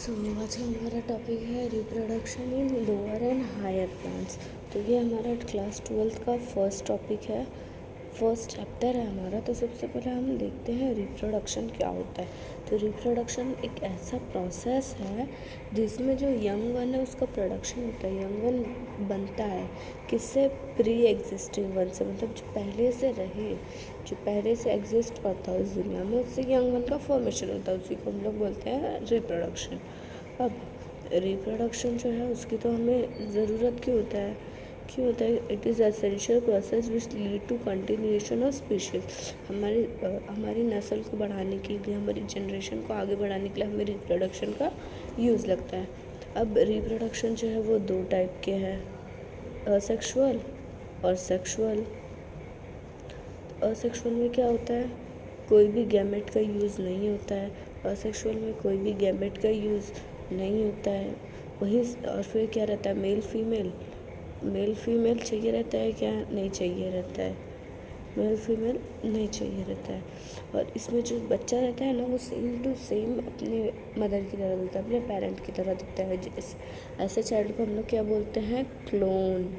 सो आज का हमारा टॉपिक है reproduction in lower and higher plants. तो ये हमारा क्लास 12th का फर्स्ट टॉपिक है, फर्स्ट चैप्टर है हमारा। तो सबसे पहले हम देखते हैं रिप्रोडक्शन क्या होता है। तो रिप्रोडक्शन एक ऐसा प्रोसेस है जिसमें जो यंग वन है उसका प्रोडक्शन होता है। यंग वन बनता है किससे? प्री एग्जिस्टिंग वन से, मतलब जो पहले से रहे, जो पहले से एग्जिस्ट करता है उस दुनिया में, उससे यंग वन का फॉर्मेशन होता है। उसी को हम लोग बोलते हैं रिप्रोडक्शन। अब रिप्रोडक्शन जो है उसकी तो हमें ज़रूरत क्यों होता है? It is essential process which lead to continuation of species. हमारी नस्ल को बढ़ाने के लिए, हमारी जनरेशन को आगे बढ़ाने के लिए हमें रिप्रोडक्शन का यूज़ लगता है। अब रिप्रोडक्शन जो है वो दो टाइप के हैं, असेक्सुअल और सेक्सुअल। असेक्सुअल में क्या होता है? कोई भी गैमेट का यूज़ नहीं होता है। असेक्सुअल में कोई भी गैमेट का यूज़ नहीं होता है। वही, और फिर क्या रहता है? मेल फीमेल चाहिए रहता है क्या? नहीं चाहिए रहता है। मेल फीमेल नहीं चाहिए रहता है। और इसमें जो बच्चा रहता है ना, वो सेम टू सेम अपने मदर की तरह दिखता है, अपने पेरेंट की तरह दिखता है। ऐसे चाइल्ड को हम लोग क्या बोलते हैं? क्लोन।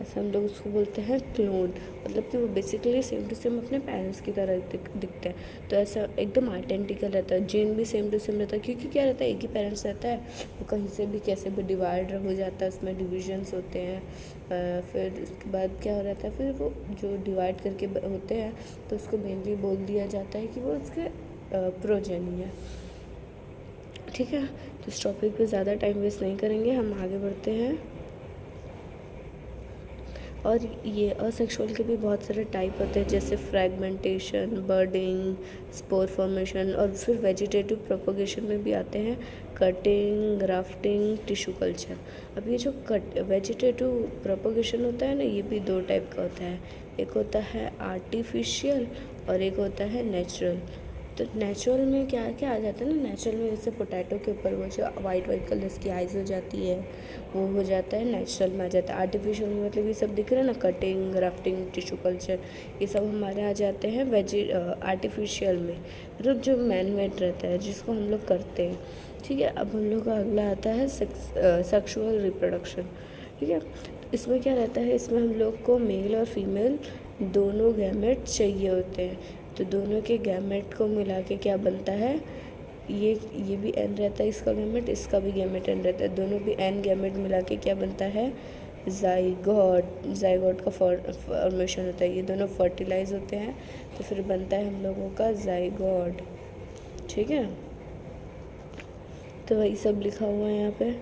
ऐसा हम लोग उसको बोलते हैं क्लोन, मतलब कि वो बेसिकली सेम टू सेम अपने पेरेंट्स की तरह दिखते हैं। तो ऐसा एकदम आइडेंटिकल रहता है। जीन भी सेम टू सेम रहता है, क्योंकि क्या रहता है? एक ही पेरेंट्स रहता है। वो कहीं से भी कैसे भी डिवाइड हो जाता है, उसमें डिविजन्स होते हैं। फिर उसके बाद क्या हो जाता है? फिर वो जो डिवाइड करके होते हैं तो उसको मेनली बोल दिया जाता है कि वो उसके प्रोजेनी है। ठीक है, तो इस टॉपिक पे ज़्यादा टाइम वेस्ट नहीं करेंगे, हम आगे बढ़ते हैं। और ये असेक्सुअल के भी बहुत सारे टाइप होते हैं, जैसे फ्रैगमेंटेशन, बर्डिंग, स्पोर फॉर्मेशन, और फिर वेजिटेटिव प्रोपोगेशन में भी आते हैं कटिंग, ग्राफ्टिंग, टिश्यू कल्चर। अब ये जो वेजिटेटिव प्रोपोगेशन होता है ना, ये भी दो टाइप का होता है। एक होता है आर्टिफिशियल और एक होता है नेचुरल। तो नेचुरल में क्या क्या आ जाता है ना? नेचुरल में जैसे पोटैटो के ऊपर वो जो वाइट कलर की आइज़ हो जाती है, वो हो जाता है, नेचुरल में आ जाता है। आर्टिफिशियल में मतलब ये सब दिख रहा है ना, कटिंग, ग्राफ्टिंग, टिश्यू कल्चर, ये सब हमारे आ जाते हैं आर्टिफिशियल में, मतलब जो मैन मेड रहता है, जिसको हम लोग करते हैं। ठीक है, अब हम लोग का अगला आता है सेक्सुअल रिप्रोडक्शन। ठीक है, इसमें क्या रहता है? इसमें हम लोग को मेल और फीमेल दोनों गैमेट चाहिए होते हैं। तो दोनों के गैमेट को मिला के क्या बनता है? ये भी एन रहता है, इसका गैमेट, इसका भी गैमेट एन रहता है। दोनों भी एन गैमेट मिला के क्या बनता है? जाइगोट का फॉर्मेशन होता है। ये दोनों फर्टिलाइज होते हैं तो फिर बनता है हम लोगों का जाइगोट। ठीक है, तो वही सब लिखा हुआ है यहाँ पे।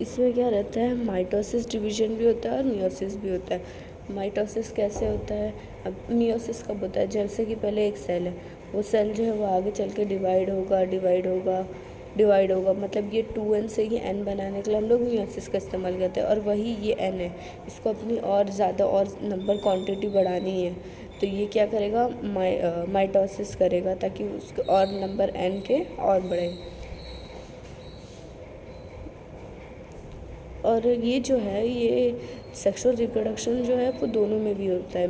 इसमें क्या रहता है? माइटोसिस डिवीजन भी होता है और मियोसिस भी होता है। माइटोसिस कैसे होता है? अब मियोसिस कब होता है? जैसे कि पहले एक सेल है, वो सेल जो है वो आगे चल के डिवाइड होगा, मतलब ये 2n से ये n बनाने के लिए हम लोग मियोसिस का इस्तेमाल करते हैं। और वही ये n है, इसको अपनी और ज़्यादा और नंबर क्वांटिटी बढ़ानी है, तो ये क्या करेगा? माइटोसिस करेगा, ताकि उसके और नंबर n के और बढ़े। और ये जो है, ये सेक्सुअल रिप्रोडक्शन जो है वो दोनों में भी होता है,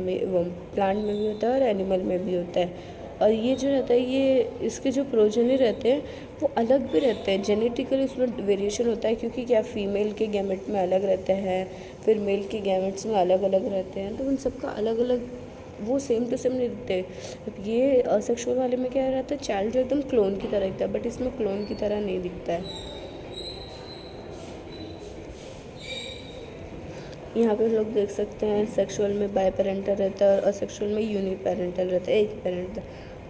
प्लांट में भी होता है और एनिमल में भी होता है। और ये जो रहता है, ये इसके जो प्रोजेनी रहते हैं वो अलग भी रहते हैं। जेनेटिकली उसमें वेरिएशन होता है, क्योंकि क्या फीमेल के गैमेट में अलग रहते हैं, फिर मेल के गैमेट्स में अलग अलग रहते हैं, तो उन सबका अलग अलग, वो सेम टू सेम नहीं दिखते। अब ये असेक्सुअल वाले में क्या रहता है? चाइल्ड जो एकदम क्लोन की तरह दिखता है, बट इसमें क्लोन की तरह नहीं दिखता है। यहाँ पे लोग देख सकते हैं, सेक्सुअल में बाई पेरेंटल रहता है और असेक्सुअल में यूनिपेरेंटल रहता है, एक ही parent.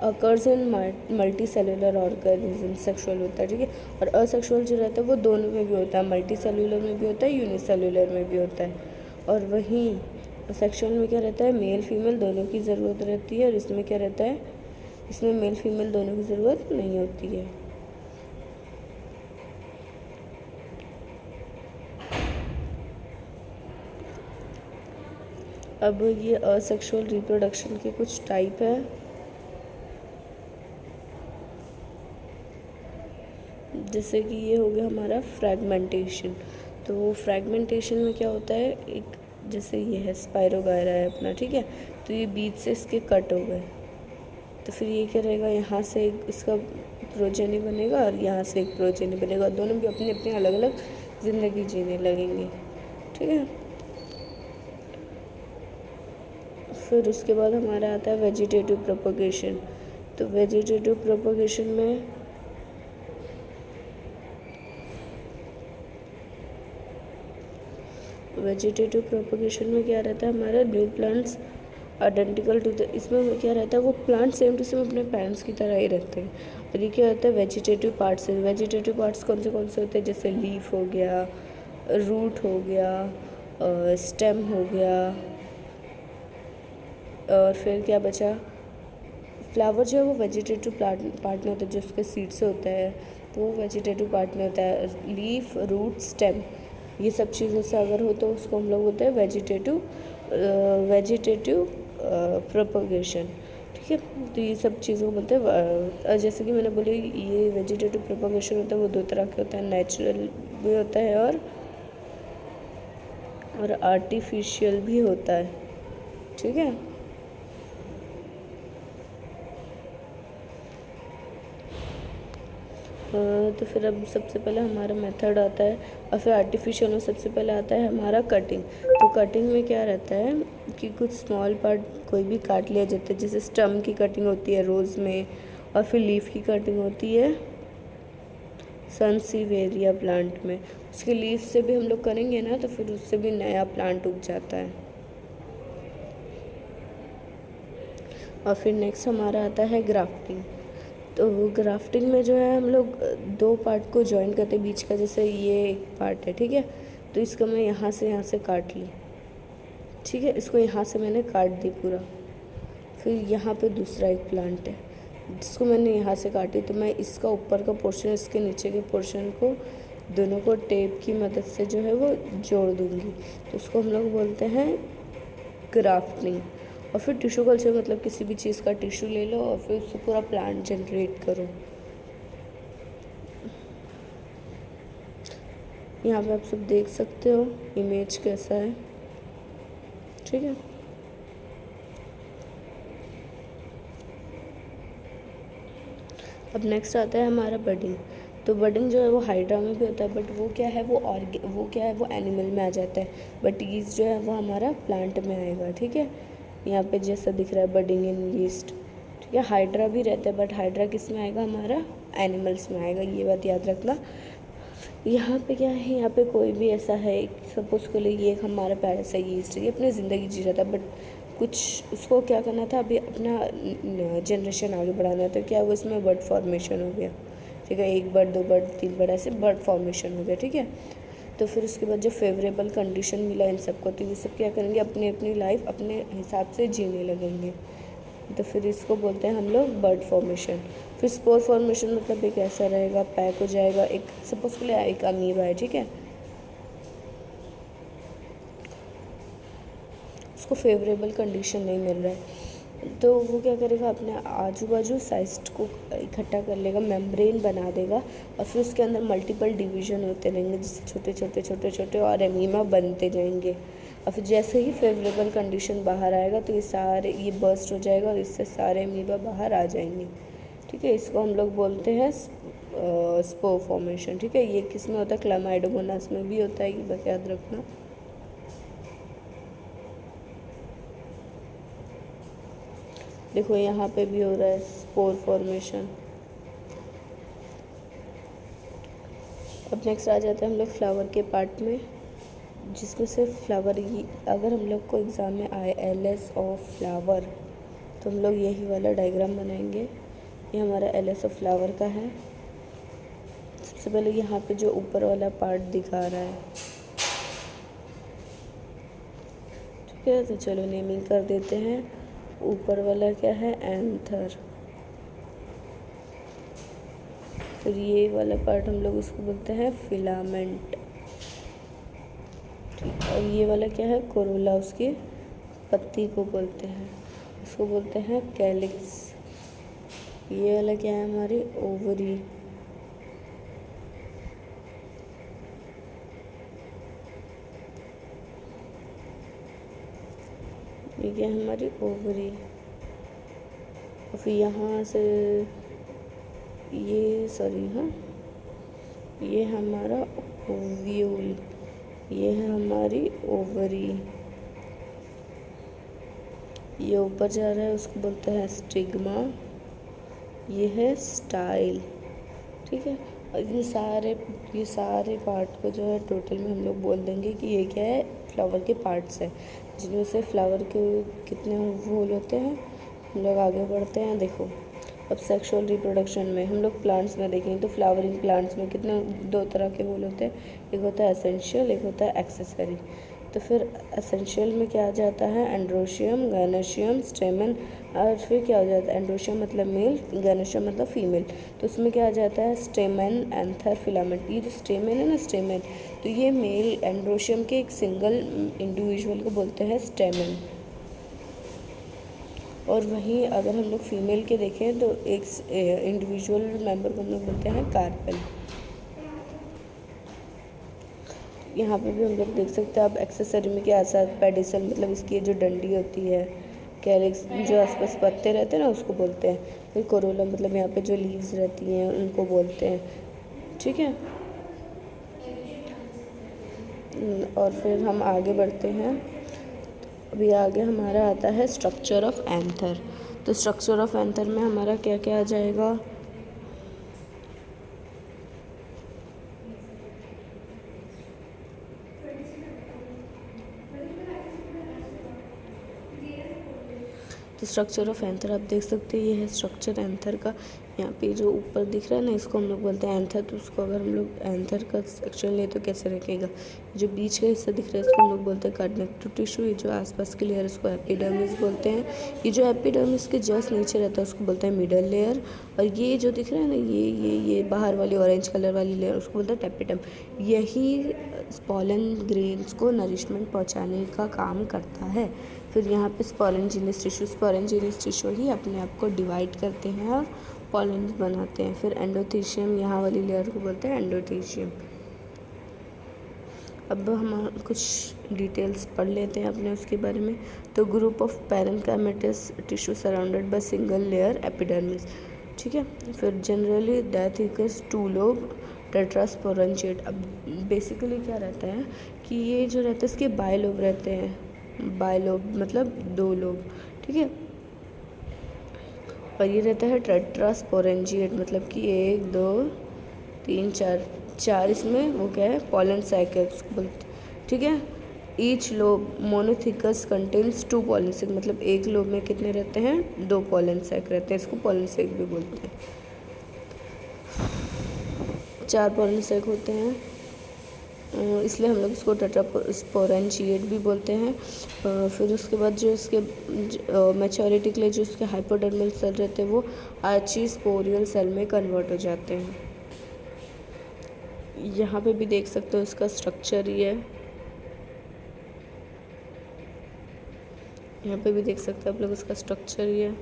Occurs in multi cellular organism sexual होता है। ठीक है, और असेक्सुअल जो रहता है वो दोनों में भी होता है, मल्टी सेलुलर में भी होता है, यूनिसेलुलर में भी होता है। और वहीं सेक्सुअल में क्या रहता है? मेल फीमेल दोनों की ज़रूरत रहती है, और इसमें क्या रहता है? इसमें मेल फीमेल दोनों की ज़रूरत नहीं होती है। अब ये असेक्सुअल रिप्रोडक्शन के कुछ टाइप है, जैसे कि ये हो गया हमारा फ्रैगमेंटेशन। तो फ्रैगमेंटेशन में क्या होता है? एक जैसे ये है स्पाइरोगायरा है अपना, ठीक है, तो ये बीच से इसके कट हो गए, तो फिर ये क्या रहेगा, यहाँ से इसका प्रोजेनी बनेगा और यहाँ से एक प्रोजेनी बनेगा, दोनों भी अपनी अपनी अलग अलग ज़िंदगी जीने लगेंगे। ठीक है, फिर उसके बाद हमारा आता है वेजिटेटिव प्रोपगेशन। तो वेजिटेटिव प्रोपगेशन में क्या रहता है, हमारा new plants identical to the, इसमें क्या रहता है, वो प्लांट सेम टू सेम अपने पेरेंट्स की तरह ही रहते हैं। और ये क्या होता है, वेजिटेटिव पार्ट्स। वेजिटेटिव पार्ट्स कौन से होते हैं, जैसे लीफ हो गया, रूट हो गया, स्टेम हो गया, और फिर क्या बचा, फ्लावर जो है वो वेजिटेटिव पार्ट में होता है, जो उसके सीड से होता है, तो वो वेजिटेटिव पार्ट में होता है। लीफ, रूट, स्टेम, ये सब चीज़ों से अगर हो तो उसको हम लोग बोलते हैं वेजिटेटिव प्रोपगेशन। ठीक है, तो ये सब चीज़ों को बोलते हैं। जैसे कि मैंने बोली, ये वेजिटेटिव प्रोपगेशन होता है वो दो तरह के होता है, नेचुरल भी होता है और आर्टिफिशियल भी होता है। ठीक है, तो फिर अब सबसे पहले हमारा मेथड आता है, और फिर आर्टिफिशियल में सबसे पहले आता है हमारा कटिंग। तो कटिंग में क्या रहता है कि कुछ स्मॉल पार्ट कोई भी काट लिया जाता है, जैसे स्टम की कटिंग होती है रोज़ में, और फिर लीफ की कटिंग होती है सनसीवेरिया प्लांट में। उसके लीफ से भी हम लोग करेंगे ना, तो फिर उससे भी नया प्लांट उग जाता है। और फिर नेक्स्ट हमारा आता है ग्राफ्टिंग। तो ग्राफ्टिंग में जो है हम लोग दो पार्ट को जॉइन करते हैं बीच का, जैसे ये एक पार्ट है, ठीक है, तो इसको मैं यहाँ से काट ली। ठीक है, इसको यहाँ से मैंने काट दी पूरा। फिर यहाँ पे दूसरा एक प्लांट है जिसको मैंने यहाँ से काटी, तो मैं इसका ऊपर का पोर्शन, इसके नीचे के पोर्शन को दोनों को टेप की मदद से जो है वो जोड़ दूँगी। तो उसको हम लोग बोलते हैं ग्राफ्टिंग। और फिर टिश्यू कल्चर, मतलब किसी भी चीज़ का टिश्यू ले लो और फिर उससे पूरा प्लांट जनरेट करो। यहाँ पे आप सब देख सकते हो इमेज कैसा है। ठीक है, अब नेक्स्ट आता है हमारा बडिंग। तो बडिंग जो है वो हाइड्रा में भी होता है, बट वो क्या है, वो एनिमल में आ जाता है, बट यीस्ट जो है वो हमारा प्लांट में आएगा। ठीक है, यहाँ पे जैसा दिख रहा है बडिंग इन यीस्ट। ठीक है, हाइड्रा भी रहता है, बट हाइड्रा किस में आएगा, हमारा एनिमल्स में आएगा, ये बात याद रखना। यहाँ पे क्या है, यहाँ पे कोई भी ऐसा है, सपोज के लिए ये हमारा पैरस है, यीस्ट, ये अपनी ज़िंदगी जी रहा था, बट कुछ उसको क्या करना था, अभी अपना जनरेशन आगे बढ़ाना था, क्या वो इसमें बर्ड फॉर्मेशन हो गया। ठीक है, एक बर्ड, दो बर्ड, तीन बर्ड, ऐसे बर्ड फॉर्मेशन हो गया। ठीक है, तो फिर उसके बाद जो फेवरेबल कंडीशन मिला इन सबको, तो ये सब क्या करेंगे, अपनी अपनी लाइफ अपने हिसाब से जीने लगेंगे। तो फिर इसको बोलते हैं हम लोग बर्ड फॉर्मेशन। फिर स्पोर फॉर्मेशन, मतलब एक ऐसा रहेगा, पैक हो जाएगा, एक सपोज के लिए एक अमीबा है, ठीक है, उसको फेवरेबल कंडीशन नहीं मिल रहा है, तो वो क्या करेगा, अपने आजू बाजू साइस्ट को इकट्ठा कर लेगा, मेम्ब्रेन बना देगा, और फिर उसके अंदर मल्टीपल डिवीज़न होते रहेंगे, जिससे छोटे छोटे छोटे छोटे और एमीमा बनते जाएंगे। और फिर जैसे ही फेवरेबल कंडीशन बाहर आएगा तो ये बर्स्ट हो जाएगा और इससे सारे अमीबा बाहर आ जाएंगे। ठीक है, इसको हम लोग बोलते हैं स्पोर फॉर्मेशन। ठीक है, ये किस में होता है, क्लामाइडोमोनास में भी होता है, ये बात याद रखना। देखो यहाँ पे भी हो रहा है स्पोर फॉर्मेशन। अब नेक्स्ट आ जाते हैं हम लोग फ्लावर के पार्ट में, जिसमें से फ्लावर, अगर हम लोग को एग्ज़ाम में आए LS ऑफ फ्लावर, तो हम लोग यही वाला डायग्राम बनाएंगे। ये हमारा LS ऑफ फ्लावर का है। सबसे पहले यहाँ पे जो ऊपर वाला पार्ट दिखा रहा है, ठीक है, तो चलो नेमिंग कर देते हैं। ऊपर वाला क्या है, एंथर। फिर ये वाला पार्ट हम लोग उसको बोलते हैं फिलामेंट। और ये वाला क्या है, कोरोला, उसकी पत्ती को बोलते हैं, उसको बोलते हैं कैलिक्स। ये वाला क्या है, हमारी ओवरी। ये क्या है, हमारी ओवरी। और फिर यहाँ से ये सॉरी हाँ, ये हमारा ओव्यूल, ये है हमारी ओवरी, ये ऊपर जा रहा है उसको बोलते हैं स्टिग्मा, ये है स्टाइल। ठीक है, और ये सारे पार्ट को जो है टोटल में हम लोग बोल देंगे कि ये क्या है, फ्लावर के पार्ट्स हैं, जिनमें से फ्लावर के कितने होल होते हैं। हम लोग आगे बढ़ते हैं। देखो अब सेक्सुअल रिप्रोडक्शन में हम लोग प्लांट्स में देखेंगे तो फ्लावरिंग प्लांट्स में कितने, दो तरह के होल होते हैं, एक होता है एसेंशियल, एक होता है एक्सेसरी। तो फिर एसेंशियल में क्या आ जाता है, एंड्रोशियम, गायनेशियम, स्टेमन, और फिर क्या हो जाता है, एंड्रोशियम मतलब मेल, गायनेशियम मतलब फीमेल। तो उसमें क्या आ जाता है, स्टेमन, एंथर, फिलामेंट। ये जो स्टेमन है ना, स्टेमन, तो ये मेल एंड्रोशियम के एक सिंगल इंडिविजुअल को बोलते हैं स्टेमन। और वहीं अगर हम लोग फीमेल के देखें तो एक इंडिविजुअल मेंबर को हम लोग बोलते हैं कार्पेल। यहाँ पे भी हम लोग देख सकते हैं। अब एक्सेसरी में क्या आता है, पेडिसल मतलब इसकी जो डंडी होती है, कैलिक्स जो आसपास पत्ते रहते हैं ना उसको बोलते हैं, फिर कोरोला मतलब यहाँ पे जो लीव्स रहती हैं उनको बोलते हैं। ठीक है, और फिर हम आगे बढ़ते हैं। अभी आगे हमारा आता है स्ट्रक्चर ऑफ एंथर। तो स्ट्रक्चर ऑफ एंथर में हमारा क्या क्या आ जाएगा, तो स्ट्रक्चर ऑफ एंथर आप देख सकते हैं, ये है स्ट्रक्चर एंथर का। यहाँ पे जो ऊपर दिख रहा है ना, इसको हम लोग बोलते हैं एंथर। तो उसको अगर हम लोग एंथर का सेक्शन ले तो कैसे रखेगा, जो बीच का हिस्सा दिख रहा है इसको हम लोग बोलते हैं कनेक्टिव टिश्यू। ये जो आसपास की लेयर उसको एपिडर्मिस बोलते हैं। ये जो एपिडर्मिस के जस्ट नीचे रहता है उसको बोलते हैं मिडल लेयर। और ये जो दिख रहा है ना, ये बाहर वाली ऑरेंज कलर वाली लेयर उसको बोलते हैं टेपिटम। यही स्पॉलन ग्रेन्स को नरिशमेंट पहुँचाने का काम करता है। फिर यहाँ पे स्पोरेंजियस टिश्यू ही अपने आप को डिवाइड करते हैं और पॉलन बनाते हैं। फिर एंडोथीशियम, यहाँ वाली लेयर को बोलते हैं एंडोथीशियम। अब हम कुछ डिटेल्स पढ़ लेते हैं अपने उसके बारे में। तो group of parenchymatous tissue surrounded by single layer epidermis. ठीक है, फिर generally dithecous two lobe tetrasporangiate. अब बेसिकली क्या रहता है कि ये जो रहता है इसके बायलोब रहते हैं, बायलोब मतलब दो लोब। ठीक है, और ये रहता है टेट्रास्पोरेंजिएट मतलब कि 1 2 3 4 इसमें वो क्या है, पॉलन साइकिल्स बोलते। ठीक है, each lobe monothecous contains 2 pollen sac, मतलब एक लोब में कितने रहते हैं, 2 पॉलन सैक रहते हैं। इसको पॉलन सैक भी बोलते हैं। 4 पॉलन सैक होते हैं, इसलिए हम लोग इसको टेट्रास्पोरेंजिएट भी बोलते हैं। फिर उसके बाद जो इसके मैच्योरिटी के लिए जो इसके हाइपोडर्मल सेल रहते हैं वो आर्चीस्पोरियल सेल में कन्वर्ट हो जाते हैं। यहाँ पे भी देख सकते हो इसका स्ट्रक्चर ही है, यहाँ पे भी देख सकते हो आप लोग इसका स्ट्रक्चर ही है।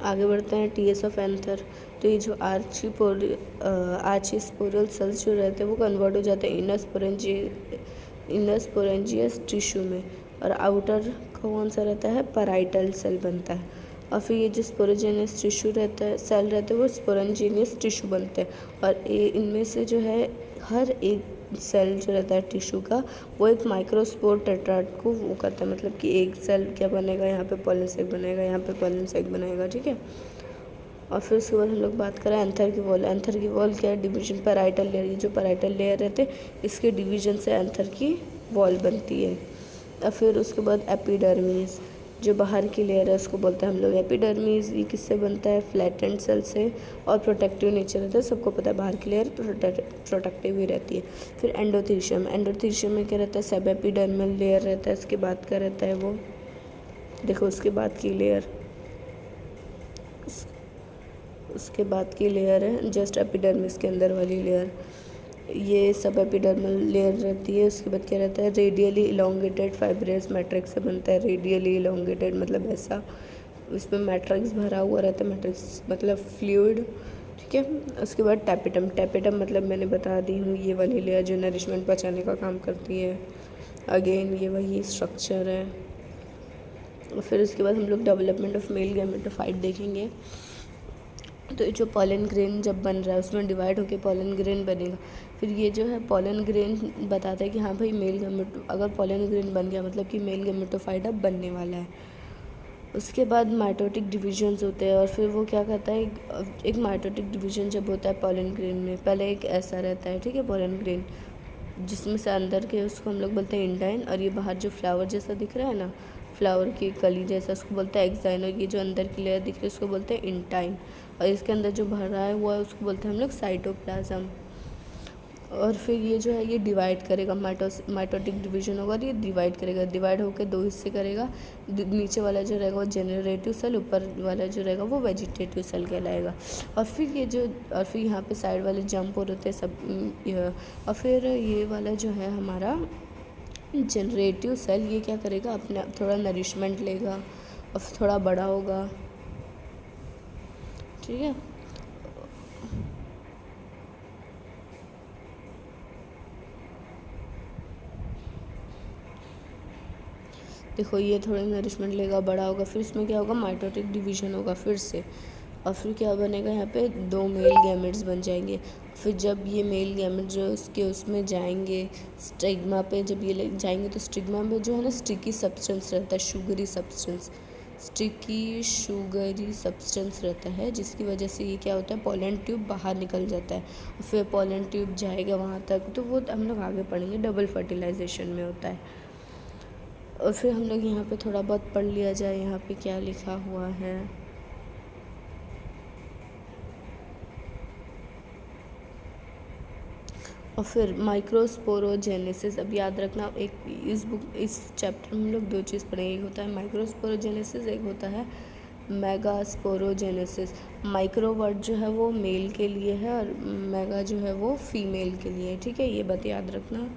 आगे बढ़ते हैं टीएस ऑफ एंथर। तो ये जो आर्चीस्पोरियल सेल्स जो रहते हैं वो कन्वर्ट हो जाते हैं इनर स्पोरेंजियस टिश्यू में, और आउटर कौन सा रहता है, पैराइटल सेल बनता है। और फिर ये जो स्पोरोजेनियस टिश्यू रहता है, सेल रहते हैं वो स्पोरेंजियस टिश्यू बनते हैं। और इनमें से जो है हर एक सेल जो रहता है टिश्यू का वो एक माइक्रोस्पोर टेट्राड को वो करता है, मतलब कि एक सेल क्या बनेगा, यहाँ पे पॉलन सैक बनेगा, यहाँ पे पॉलन सैक बनेगा। ठीक है, और फिर उसके बाद हम लोग बात करें एंथर की वॉल। एंथर की वॉल क्या है, डिवीजन पैराइटल लेयर। ये जो पैराइटल लेयर रहते हैं इसके डिवीजन से एंथर की वॉल बनती है। और फिर उसके बाद एपिडर्मिस, जो बाहर की लेयर है उसको बोलते हैं हम लोग एपिडर्मिस। ये किससे बनता है, फ्लैटेंड सेल से, और प्रोटेक्टिव नेचर रहता है। सबको पता है बाहर की लेयर प्रोटेक्टिव ही रहती है। फिर एंडोथीशियम में क्या रहता है, सब एपिडर्मल लेयर रहता है। इसके बाद क्या रहता है वो देखो, उसके बाद की लेयर है जस्ट एपिडर्मिस के अंदर वाली लेयर, ये सब एपिडर्मल लेयर रहती है। उसके बाद क्या रहता है, रेडियली इलोंगेटेड फाइब्रस मैट्रिक्स से बनता है। रेडियली इलोंगेटेड मतलब ऐसा, इसमें मैट्रिक्स भरा हुआ रहता है, मैट्रिक्स मतलब फ्लूइड। ठीक है, उसके बाद टैपिटम मतलब मैंने बता दी हूँ, ये वाली लेयर जो नरिशमेंट पहुँचाने का काम करती है। अगेन ये वही स्ट्रक्चर है। फिर उसके बाद हम लोग डेवलपमेंट ऑफ मेल गैमेटोफाइट देखेंगे। तो जो पॉलन ग्रेन जब बन रहा है उसमें डिवाइड होकर पॉलन ग्रेन बनेगा। फिर ये जो है पॉलन ग्रेन बताता है कि हाँ भाई मेल गैमेटो, अगर पॉलन ग्रेन बन गया मतलब कि मेल गैमेटोफाइट अब बनने वाला है। उसके बाद माइटोटिक डिविजन्स होते हैं और फिर वो क्या करता है, एक माइटोटिक डिवीजन जब होता है पॉलन ग्रेन में, पहले एक ऐसा रहता है, ठीक है, पॉलन ग्रेन, जिसमें से अंदर के उसको हम लोग बोलते हैं इंडाइन, और ये बाहर जो फ्लावर जैसा दिख रहा है ना, फ्लावर की कली जैसा, उसको बोलते हैं एक्साइन, और ये जो अंदर की लेयर दिख रही है उसको बोलते हैं इंटाइन, और इसके अंदर जो भरा है हुआ है उसको बोलते हैं हम लोग साइटोप्लाज्म। और फिर ये जो है ये डिवाइड करेगा, माइटोटिक डिवीजन होगा और ये डिवाइड करेगा, डिवाइड होकर दो हिस्से करेगा। नीचे वाला जो रहेगा वो जेनरेटिव सेल, ऊपर वाला जो रहेगा वो वेजिटेटिव सेल कहलाएगा। और फिर ये जो, और फिर यहाँ पे साइड वाले जंप हो होते हैं सब, और फिर ये वाला जो है हमारा जनरेटिव सेल, ये क्या करेगा, अपने थोड़ा नरिशमेंट लेगा और फिर थोड़ा बड़ा होगा, ठीक है। देखो ये थोड़ा नरिशमेंट लेगा, बड़ा होगा, फिर इसमें क्या होगा, माइटोटिक डिवीजन होगा फिर से, और फिर क्या बनेगा, यहाँ पे 2 मेल गैमेट्स बन जाएंगे। फिर जब ये मेल गैमेट जो उसके उसमें जाएंगे स्टिग्मा पे, जब ये जाएंगे तो स्टिग्मा में जो है ना स्टिकी सब्सटेंस रहता है, sugary substance, sticky sugary substance रहता है, जिसकी वजह से ये क्या होता है, पॉलन ट्यूब बाहर निकल जाता है, और फिर पॉलन ट्यूब जाएगा वहाँ तक, तो वो हम लोग आगे पढ़ेंगे, डबल फर्टिलाइजेशन में होता है। और फिर हम लोग यहाँ पे थोड़ा बहुत पढ़ लिया जाए, यहाँ पे क्या लिखा हुआ है। और फिर माइक्रोस्पोरोजेनेसिस, अब याद रखना, एक इस चैप्टर में हम लोग 2 चीज़ पढ़ेंगे, एक होता है माइक्रोस्पोरोजेनेसिस, एक होता है मेगास्पोरोजेनेसिस। माइक्रो वर्ड जो है वो मेल के लिए है और मेगा जो है वो फीमेल के लिए है, ठीक है, ये बात याद रखना।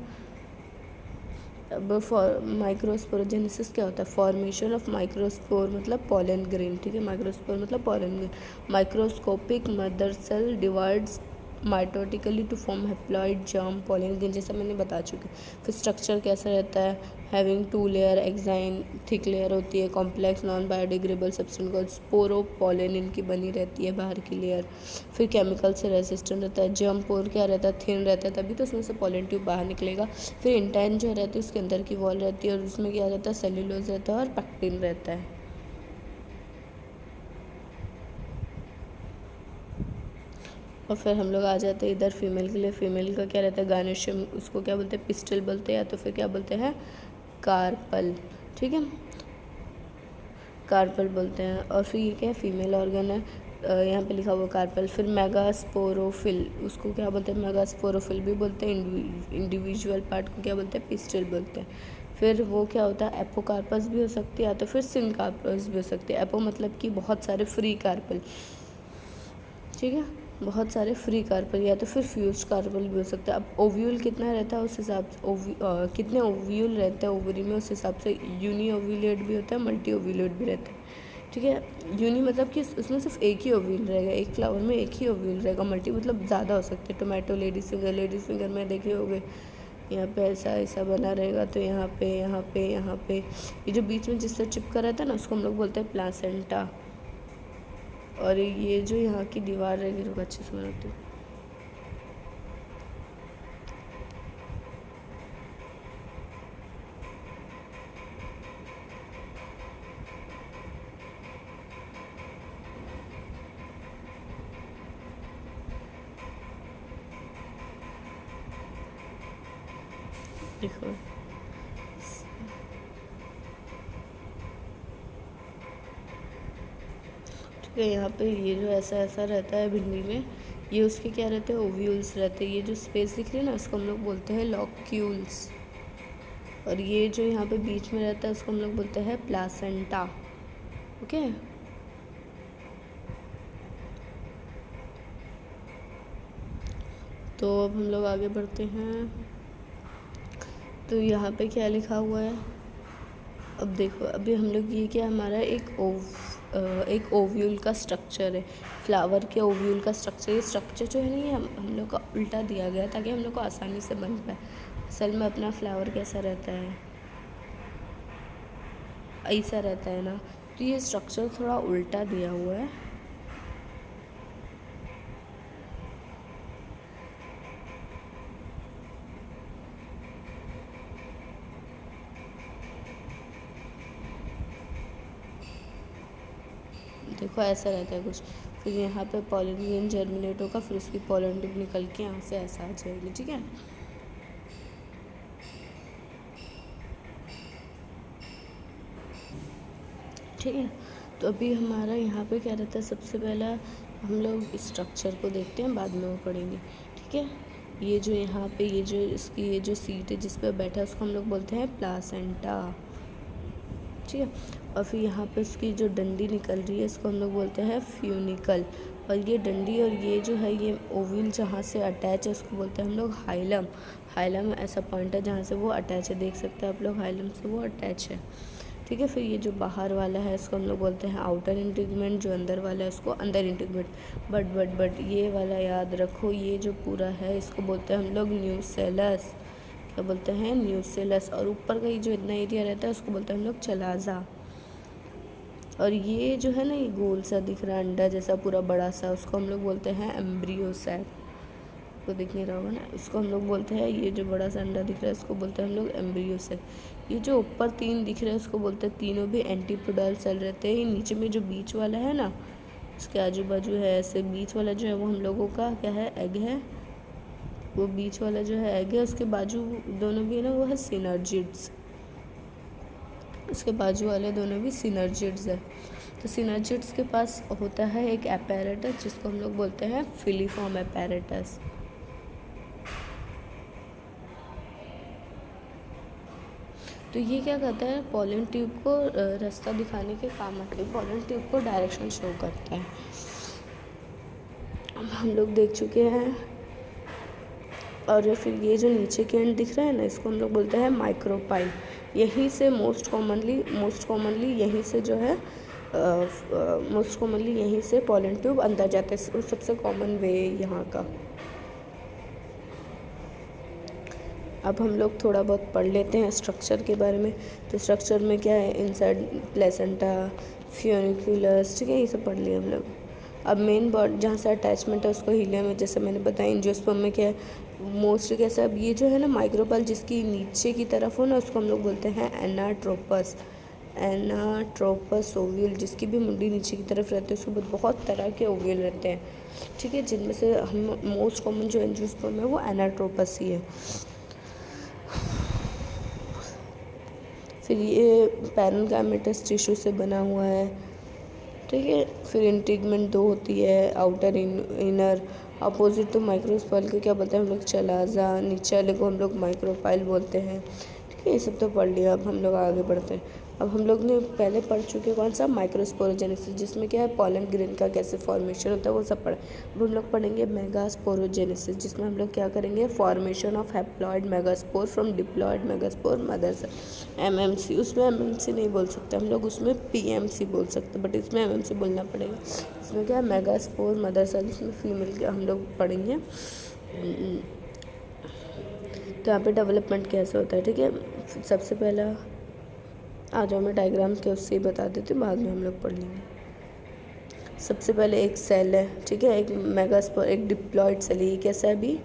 अब माइक्रोस्पोरोजेनेसिस क्या होता है, फॉर्मेशन ऑफ माइक्रोस्पोर मतलब पॉलन ग्रेन, ठीक है, माइक्रोस्पोर मतलब pollen grain. Microscopic mother cell divides mitotically to form haploid germ pollen grain, जैसा मैंने बता चुकी। फिर स्ट्रक्चर कैसा रहता है, having 2 layer, exine thick layer होती है, कॉम्प्लेक्स नॉन बायोडिग्रेडेबल सब्सटेंस को स्पोरोपोलन इनकी बनी रहती है बाहर की लेयर। फिर केमिकल से रेसिस्टेंट रहता है, जर्म पोर क्या रहता है, थिन रहता है, तभी तो उसमें से पॉलन ट्यूब बाहर निकलेगा। फिर इंटाइन जो रहती है उसके अंदर की वॉल रहती है और उसमें क्या रहता है, सेल्यूलोज रहता है और पैक्टिन रहता है। और फिर हम लोग आ जाते हैं इधर फीमेल के लिए। फीमेल का क्या रहता है, गायनेशियम, उसको क्या बोलते हैं, पिस्टल बोलते हैं, या तो फिर क्या बोलते हैं, कार्पल, ठीक है, कार्पल बोलते हैं। और फिर ये क्या है, फीमेल ऑर्गन है, यहाँ पे लिखा हुआ कार्पल। फिर मेगास्पोरोफिल, उसको क्या बोलते हैं, मेगास्पोरोफिल भी बोलते हैं, इंडिविजुअल पार्ट को क्या बोलते हैं, पिस्टल बोलते हैं। फिर वो क्या होता है, एपोकार्पस भी हो सकती है, या तो फिर सिनकार्पस भी हो सकती है। एपो मतलब कि बहुत सारे फ्री कार्पल, ठीक है, बहुत सारे फ्री कार्पल, या तो फिर फ्यूज कार्पल भी हो सकता है। अब ओव्यूल कितना रहता है उस हिसाब से, कितने ओव्यूल रहते हैं ओवरी में उस हिसाब से यूनी ओव्यूलेट भी होता है, मल्टी ओव्यूलेट भी रहता है, ठीक है। यूनी मतलब कि उसमें सिर्फ एक ही ओव्यूल रहेगा, एक फ्लावर में एक ही ओव्यूल रहेगा, मल्टी मतलब ज़्यादा हो सकते हैं। टोमेटो लेडीज फिंगर में देखे होंगे, यहाँ पे ऐसा ऐसा बना रहेगा, तो यहाँ पे यहाँ पे यहाँ पे ये जो बीच में जिससे चिपका रहता है ना उसको हम लोग बोलते हैं प्लासेंटा। और ये जो यहाँ की दीवार रहेगी, रुको अच्छे से बनाती हूँ, देखो ठीक है। यहाँ पे ये जो ऐसा ऐसा रहता है भिंडी में, ये उसके क्या रहते हैं, ओव्यूल्स रहते हैं। ये जो स्पेस दिख रही है ना उसको हम लोग बोलते हैं लॉक्यूल्स, और ये जो यहाँ पे बीच में रहता है उसको हम लोग बोलते हैं प्लासेंटा, ओके। तो अब हम लोग आगे बढ़ते हैं। तो यहाँ पे क्या लिखा हुआ है, अब देखो, अभी हम लोग ये क्या, हमारा एक ओव्यूल का स्ट्रक्चर है, फ्लावर के ओव्यूल का स्ट्रक्चर। ये स्ट्रक्चर जो है ना ये हम लोग का उल्टा दिया गया है ताकि हम लोग को आसानी से बन पाए। असल में अपना फ्लावर कैसा रहता है, ऐसा रहता है ना, तो ये स्ट्रक्चर थोड़ा उल्टा दिया हुआ है। देखो ऐसा रहता है कुछ, फिर यहाँ पे पॉलन ग्रेन जर्मिनेट होगा, फिर उसकी पॉलन ट्यूब निकल के यहाँ से ऐसा आ जाएगी, ठीक है। ठीक है, तो अभी हमारा यहाँ पे क्या रहता है, सबसे पहला हम लोग स्ट्रक्चर को देखते हैं, बाद में वो पढ़ेंगे, ठीक है। ये जो यहाँ पे ये जो इसकी ये जो सीट है जिस पर बैठा है उसको हम लोग बोलते हैं प्लासेंटा, ठीक है। और फिर यहाँ पे इसकी जो डंडी निकल रही है इसको हम लोग बोलते हैं फ्यूनिकल, और ये डंडी और ये जो है ये ओविल जहाँ से अटैच है उसको बोलते हैं हम लोग हाइलम। हाइलम ऐसा पॉइंट है जहाँ से वो अटैच है, देख सकते हैं आप लोग, हाइलम से वो अटैच है, ठीक है। फिर ये जो बाहर वाला है इसको हम लोग बोलते हैं आउटर इंटीग्मेंट, जो अंदर वाला है उसको अंदर इंटीग्मेंट। बट ये वाला याद रखो, ये जो पूरा है इसको बोलते हैं हम लोग न्यूसेलस, क्या बोलते हैं, न्यूसेलस। और ऊपर का ये जो इतना एरिया रहता है उसको बोलते हैं हम लोग चलाजा। और ये जो है ना, ये गोल सा दिख रहा है अंडा जैसा पूरा बड़ा सा, उसको हम लोग बोलते हैं एम्ब्रियोसैक, को दिख नहीं रहा होगा ना, इसको हम लोग बोलते हैं, ये जो बड़ा सा अंडा दिख रहा है इसको बोलते हैं हम लोग एम्ब्रियोसैक। ये जो ऊपर 3 दिख रहे हैं उसको बोलते हैं, तीनों भी एंटीपोडल सेल रहते हैं। नीचे में जो बीच वाला है ना, उसके आजू बाजू है ऐसे, बीच वाला जो है वो हम लोगों का क्या है, एग है, वो बीच वाला जो है एग है, उसके बाजू दोनों भी है ना वो है सिनर्जिड्स, उसके बाजू वाले दोनों भी सिनर्जिड्स है। तो सिनर्जिड्स के पास होता है एक एपेरेटस जिसको हम लोग बोलते हैं फिलीफॉर्म एपेरेटस। तो ये क्या करता है, पॉलन ट्यूब को रास्ता दिखाने के काम आती है, पॉलन ट्यूब को डायरेक्शन शो करता है। अब हम लोग देख चुके हैं। और फिर ये जो नीचे के एंड दिख रहा है ना, इसको हम लोग बोलते हैं माइक्रोपाइल। यहीं से मोस्ट कॉमनली यहीं से जो है मोस्ट कॉमनली यहीं से पॉलन ट्यूब अंदर जाते हैं, सबसे कॉमन वे यहाँ का। अब हम लोग थोड़ा बहुत पढ़ लेते हैं स्ट्रक्चर के बारे में। तो स्ट्रक्चर में क्या है, इनसाइड प्लेसेंटा, फ्यूनिकुलस, ठीक है, ये सब पढ़ लिया हम लोग। अब मेन बॉडी जहाँ से अटैचमेंट है उसको हीलियम में, जैसे मैंने बताया। एंजियोस्पर्म में क्या है, मोस्ट कैसा, अब ये जो है ना माइक्रोपाइल जिसकी नीचे की तरफ हो ना उसको हम लोग बोलते हैं एनाट्रोपस ओव्यूल, जिसकी भी मुंडी नीचे की तरफ रहती है उसके बहुत तरह के ओव्यूल रहते हैं, ठीक है, जिनमें से हम मोस्ट कॉमन जो एंजियोस्पर्म है वो एनाट्रोपस ही है। फिर ये पैरेन्काइमेटस टिश्यू से बना हुआ है, ठीक है। फिर इंटीग्मेंट 2 होती है, आउटर इनर। अपोजिट तो माइक्रोस्पाइल को क्या बोलते हैं हम लोग, चलाजा। नीचे वाले को हम लोग माइक्रोपाइल बोलते हैं, ठीक है। ये सब तो पढ़ लिया, अब हम लोग आगे बढ़ते हैं। अब हम लोग ने पहले पढ़ चुके कौन सा, माइक्रोस्पोरोजेनेसिस, जिसमें क्या है पॉलन ग्रेन का कैसे फॉर्मेशन होता है वो सब पढ़ा। अब हम लोग पढ़ेंगे मेगास्पोरोजेनेसिस, जिसमें हम लोग क्या करेंगे, formation of haploid megaspore from diploid megaspore mother cell. MMC, उसमें एमएमसी नहीं बोल सकते हम लोग, उसमें पीएमसी बोल सकते, बट इसमें एमएमसी बोलना पड़ेगा। इसमें क्या है, मेगास्पोर मदर सेल, इसमें फीमेल का हम लोग पढ़ेंगे। तो यहाँ पे डेवलपमेंट कैसे होता है, ठीक है। सबसे पहला आ जाओ, मैं डायग्राम के उससे ही बता देती हूँ, बाद में हम लोग पढ़ लेंगे। सबसे पहले एक सेल है, ठीक है, एक मेगास्पोर, एक डिप्लॉइड सेल, ये कैसा है अभी,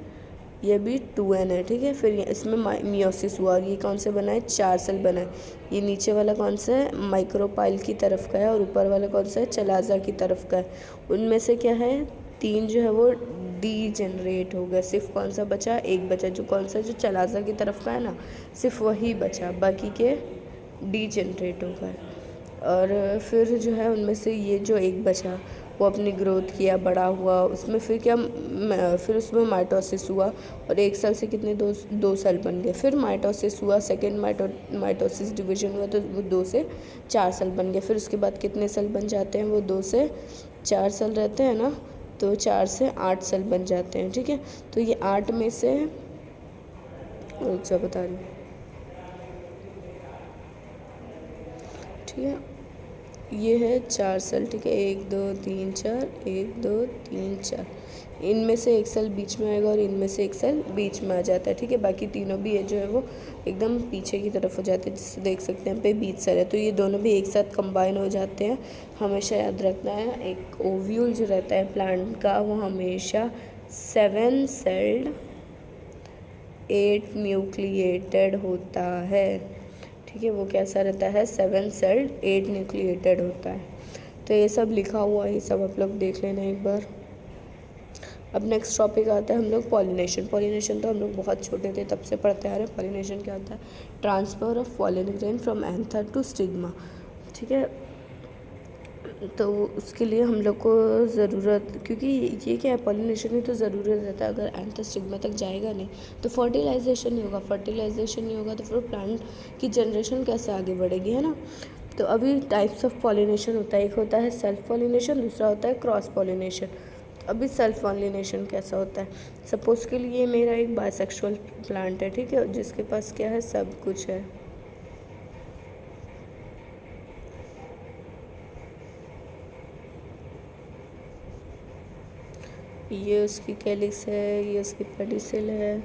ये भी 2n है, ठीक है। फिर इसमें मियोसिस हुआ, और ये कौन से बना है, 4 सेल बना है। ये नीचे वाला कौन सा है, माइक्रोपाइल की तरफ का है, और ऊपर वाला कौन सा है, चलाजा की तरफ का है। उनमें से क्या है, 3 जो है वो डीजेनरेट हो गया, सिर्फ कौन सा बचा, एक बचा, जो कौन सा, जो चलाजा की तरफ का है ना, सिर्फ वही बचा, बाकी के डीजेनरेट हो गए। और फिर जो है उनमें से ये जो एक बचा वो अपनी ग्रोथ किया, बड़ा हुआ, उसमें फिर क्या, फिर उसमें माइटोसिस हुआ, और एक सेल से कितने, दो सेल बन गए। फिर माइटोसिस हुआ, सेकेंड माइटोसिस डिवीजन हुआ, तो वो 2 से 4 सेल बन गए। फिर उसके बाद कितने सेल बन जाते हैं, वो 2 से 4 सेल रहते हैं ना, तो 4 से 8 सेल बन जाते हैं, ठीक है। तो ये 8 में से बता रही हूँ, ठीक है, ये है 4 सेल, ठीक है, 1 2 3 4, 1 2 3 4, इनमें से एक सेल बीच में आएगा और इनमें से एक सेल बीच में आ जाता है, ठीक है। बाकी तीनों भी ये जो है वो एकदम पीछे की तरफ हो जाते हैं, जिससे देख सकते हैं यहाँ पे बीच सेल है, तो ये दोनों भी एक साथ कंबाइन हो जाते हैं। हमेशा याद रखना है, एक ओव्यूल जो रहता है प्लांट का वो हमेशा 7 सेल्ड 8 न्यूक्लिएटेड होता है, ठीक है। वो कैसा रहता है, 7 सेल्ड 8 न्यूक्लिएटेड होता है। तो ये सब लिखा हुआ है, ये सब आप लोग देख लेना एक बार। अब नेक्स्ट टॉपिक आता है हम लोग पॉलिनेशन। पॉलिनेशन तो हम लोग बहुत छोटे थे तब से पढ़ते आ रहे हैं। पॉलिनेशन क्या होता है, transfer of pollen grain from anther to stigma, ठीक है। तो उसके लिए हम लोग को ज़रूरत, क्योंकि ये क्या है, पॉलिनेशन में तो ज़रूरत रहता है। अगर एंथर स्टिग्मा तक जाएगा नहीं तो फर्टिलाइजेशन नहीं होगा, फर्टिलाइजेशन नहीं होगा तो फिर प्लांट की जनरेशन कैसे आगे बढ़ेगी, है ना। तो अभी टाइप्स ऑफ पॉलिनेशन होता है, एक होता है सेल्फ पॉलिनेशन, दूसरा होता है क्रॉस पॉलिनेशन। अभी सेल्फ पॉलिनेशन कैसा होता है, सपोज़ के लिए मेरा एक बायसेक्सुअल प्लांट है, ठीक है, जिसके पास क्या है, सब कुछ है। ये उसकी कैलिक्स है, ये उसकी पेडिसिल है,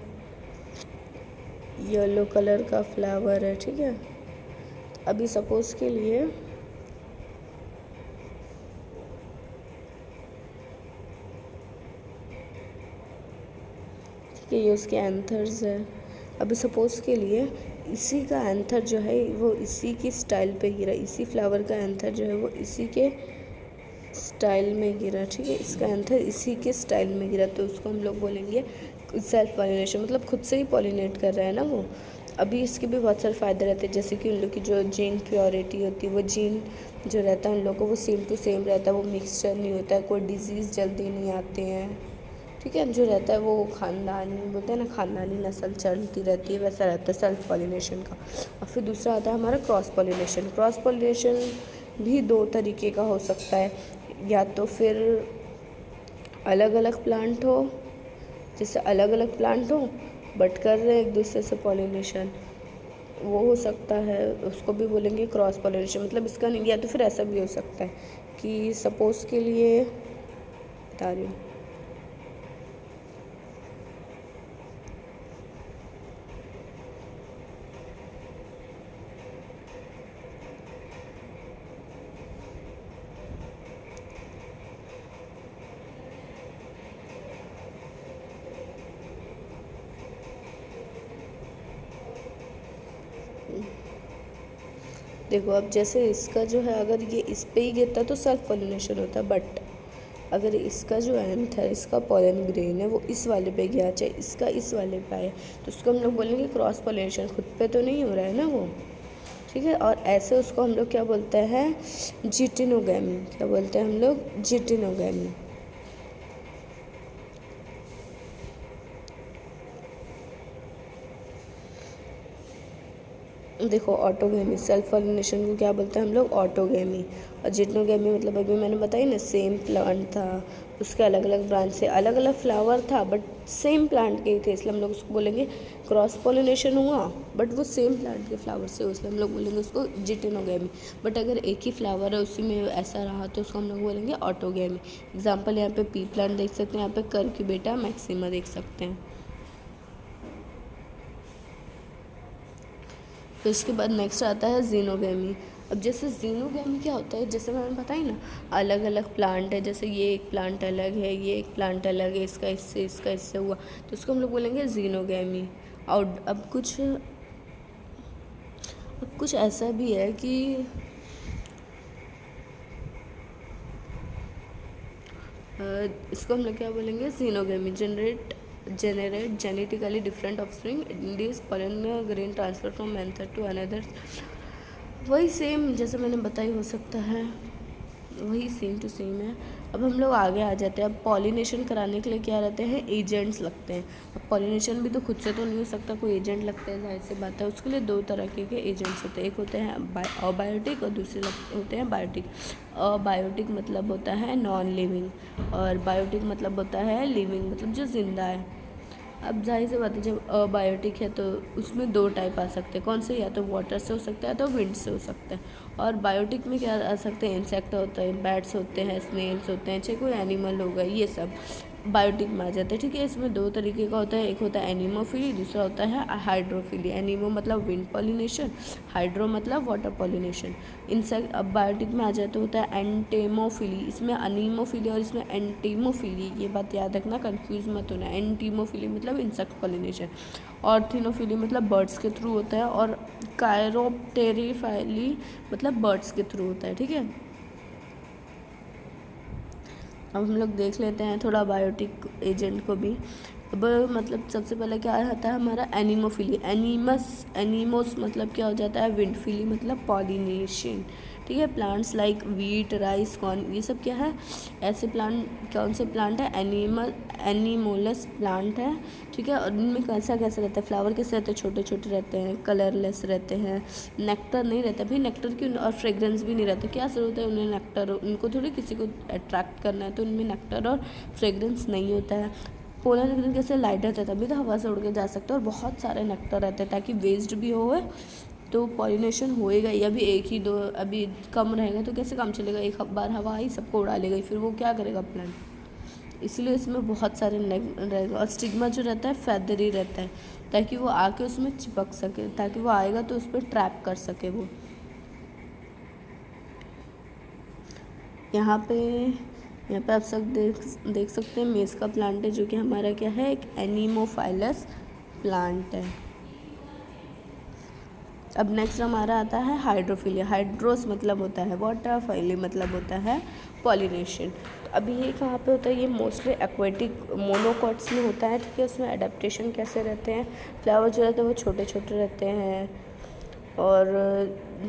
येलो कलर का फ्लावर है, ठीक है। अभी सपोज़ के लिए कि ये उसके एंथर्स है। अभी सपोज़ के लिए इसी का एंथर जो है वो इसी की स्टाइल पे गिरा, इसी फ्लावर का एंथर जो है वो इसी के स्टाइल में गिरा, ठीक है। इसका एंथर इसी के स्टाइल में गिरा, तो उसको हम लोग बोलेंगे सेल्फ पॉलिनेशन, मतलब खुद से ही पॉलिनेट कर रहा है ना वो। अभी इसके भी बहुत सारे फ़ायदे रहते हैं, जैसे कि उन लोग की जो जीन प्योरिटी होती है, वो जीन जो रहता है उन लोगों को वो सेम टू सेम रहता है, वो मिक्सचर नहीं होता है, कोई डिजीज़ जल्दी नहीं आते हैं, ठीक है। जो रहता है वो ख़ानदानी बोलते हैं ना, ख़ानदानी नस्ल चलती रहती है, वैसा रहता है सेल्फ पॉलिनेशन का। और फिर दूसरा आता है हमारा क्रॉस पॉलिनेशन। क्रॉस पॉलिनेशन भी 2 तरीके का हो सकता है, या तो फिर अलग अलग प्लांट हो, जैसे अलग अलग प्लांट हो बट कर रहे हैं एक दूसरे से पॉलिनेशन, वो हो सकता है, उसको भी बोलेंगे क्रॉस पॉलिनेशन। मतलब इसका नहीं, या तो फिर ऐसा भी हो सकता है कि सपोज़ के लिए बता रही हूँ, देखो अब जैसे इसका जो है, अगर ये इस पे ही गिरता तो सेल्फ पॉलिनेशन होता, बट अगर इसका जो एंथ है, इसका पॉलन ग्रेन है, वो इस वाले पे गया, चाहे इसका इस वाले पे आए, तो उसको हम लोग बोलेंगे क्रॉस पॉलिनेशन। खुद पे तो नहीं हो रहा है ना वो, ठीक है। और ऐसे उसको हम लोग क्या बोलते हैं, जिटिनोगैमी। क्या बोलते हैं हम लोग, जिटिनोगैमी। देखो ऑटोगेमी, सेल्फ पॉलिनेशन को क्या बोलते हैं हम लोग, ऑटोगेमी। और जिटनोगेमी मतलब अभी मैंने बताई ना, सेम प्लांट था, उसके अलग अलग ब्रांच से अलग अलग फ्लावर था बट सेम प्लांट के ही थे, इसलिए हम लोग उसको बोलेंगे क्रॉस पॉलिनेशन हुआ बट वो सेम प्लांट के फ्लावर से, इसलिए हम लोग बोलेंगे उसको जिटिनोगेमी। बट अगर एक ही फ्लावर है उसी में ऐसा रहा तो उसको हम लोग बोलेंगे ऑटोगेमी। एग्जाम्पल यहाँ पे पी प्लांट देख सकते हैं, यहाँ पे कर्क्यूबेटा मैक्सिमा देख सकते हैं। फिर उसके बाद नेक्स्ट आता है जीनोगेमी। अब जैसे जीनोगेमी क्या होता है, जैसे मैंने बताई ना, अलग अलग प्लांट है, जैसे ये एक प्लांट अलग है, ये एक प्लांट अलग है, इसका इससे हुआ, तो उसको हम लोग बोलेंगे जीनोगेमी। और अब कुछ ऐसा भी है कि इसको हम लोग क्या बोलेंगे, xenogamy. generate genetically different offspring, induce pollen grain transfer from method to another। वही सेम जैसे मैंने बताई हो सकता है, वही सेम टू सेम है। अब हम लोग आगे आ जाते हैं। अब पॉलिनेशन कराने के लिए क्या रहते हैं, एजेंट्स लगते हैं। अब पॉलिनेशन भी तो खुद से तो नहीं हो सकता, कोई एजेंट लगते हैं, जाहिर सी बात है। उसके लिए 2 तरह के एजेंट्स होते हैं, एक होते हैं अबायोटिक और दूसरे होते हैं बायोटिक। अबायोटिक मतलब होता है नॉन लिविंग और बायोटिक मतलब होता है लिविंग, मतलब जो ज़िंदा है। अब जाहिर सी बात है, जब अबायोटिक है तो उसमें 2 टाइप आ सकते हैं, कौन से, या तो वाटर से हो सकता है या तो विंड से हो सकता है। और बायोटिक में क्या आ सकते हैं, इंसेक्ट होता है, बैट्स होते हैं, स्नेल्स होते हैं, चाहे कोई एनिमल होगा, ये सब बायोटिक में आ जाते हैं। ठीक है, इसमें दो तरीके का होता है, एक होता है एनीमोफिली, दूसरा होता है हाइड्रोफिली। एनीमो मतलब विंड पॉलिनेशन, हाइड्रो मतलब वाटर पॉलिनेशन। इंसेक्ट अब बायोटिक में आ जाए तो होता है एंटेमोफिली। इसमें अनीमोफिली और इसमें एंटीमोफिली, ये बात याद रखना, कंफ्यूज मत होना। एंटीमोफिली मतलब इंसेक्ट पॉलिनेशन, ऑर्थिनोफिली मतलब बर्ड्स के थ्रू होता है, और कायरोप्टेरिफाइली मतलब बर्ड्स के थ्रू होता है। ठीक है, अब हम लोग देख लेते हैं थोड़ा बायोटिक एजेंट को भी। अब मतलब सबसे पहले क्या आता है हमारा एनीमोफिली। एनीमोस मतलब क्या हो जाता है, विंडफिली मतलब पॉलिनेशन। ठीक है, plants like wheat, rice, corn, ये सब क्या है, ऐसे प्लांट, कौन से प्लांट है, एनिमोलस प्लांट है। ठीक है, और इनमें कैसा कैसा रहता है, फ्लावर कैसे रहते हैं, छोटे छोटे रहते हैं, कलरलेस रहते हैं, नेक्टर नहीं रहता। भाई नेक्टर की और फ्रेग्रेंस भी नहीं रहता, क्या ज़रूरत है उन्हें नेक्टर, उनको थोड़ी किसी को अट्रैक्ट करना है, तो उनमें नेक्टर और फ्रेग्रेंस नहीं होता है। पोलन ग्रेन कैसे लाइट रहता है, तभी तो हवा से उड़ के जा सकते हैं, और बहुत सारे नेक्टर रहते हैं ताकि वेस्ट भी हो तो पॉलिनेशन होएगा ही। अभी एक ही दो, अभी कम रहेगा तो कैसे काम चलेगा, एक बार हवा आई सबको उड़ा ले गई, फिर वो क्या करेगा प्लांट। इसलिए इसमें बहुत सारे रहेगा। और स्टिग्मा जो रहता है फेदरी रहता है, ताकि वो आके उसमें चिपक सके, ताकि वो आएगा तो उस पर ट्रैप कर सके वो। यहाँ पे आप सब देख सकते हैं मेज का प्लांट है, जो कि हमारा क्या है, एक एनीमोफाइलस प्लांट है। अब नेक्स्ट हमारा आता है हाइड्रोफिली। हाइड्रोस मतलब होता है वाटर, फाइली मतलब होता है पॉलिनेशन। तो अभी ये कहाँ पे होता है, ये मोस्टली एक्वेटिक मोनोकॉट्स में होता है। ठीक है, उसमें अडेप्टेशन कैसे रहते हैं, फ्लावर जो रहते हैं वो छोटे छोटे रहते हैं, और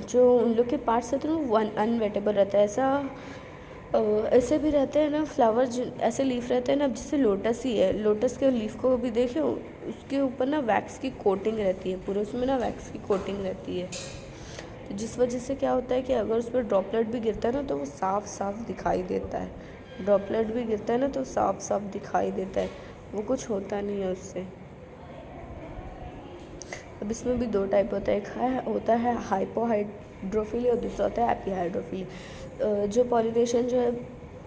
जो उन लोग के पार्ट्स रहते हैं वो अनवेटेबल रहता है। ऐसे भी रहते हैं ना फ्लावर, ऐसे लीफ रहते हैं ना, जैसे लोटस ही है, लोटस के लीफ को भी देखे, उसके ऊपर ना वैक्स की कोटिंग रहती है, पूरे उसमें ना वैक्स की कोटिंग रहती है। तो जिस वजह से क्या होता है कि अगर उस पर ड्रॉपलेट भी गिरता है ना तो वो साफ साफ दिखाई देता है। ड्रॉपलेट भी गिरता है ना तो साफ साफ दिखाई देता है, वो कुछ होता नहीं है उससे। अब इसमें भी दो टाइप होता है, होता है हाइपोहाइड्रोफिली और दूसरा होता है एपीहाइड्रोफिली। जो पॉलिनेशन जो है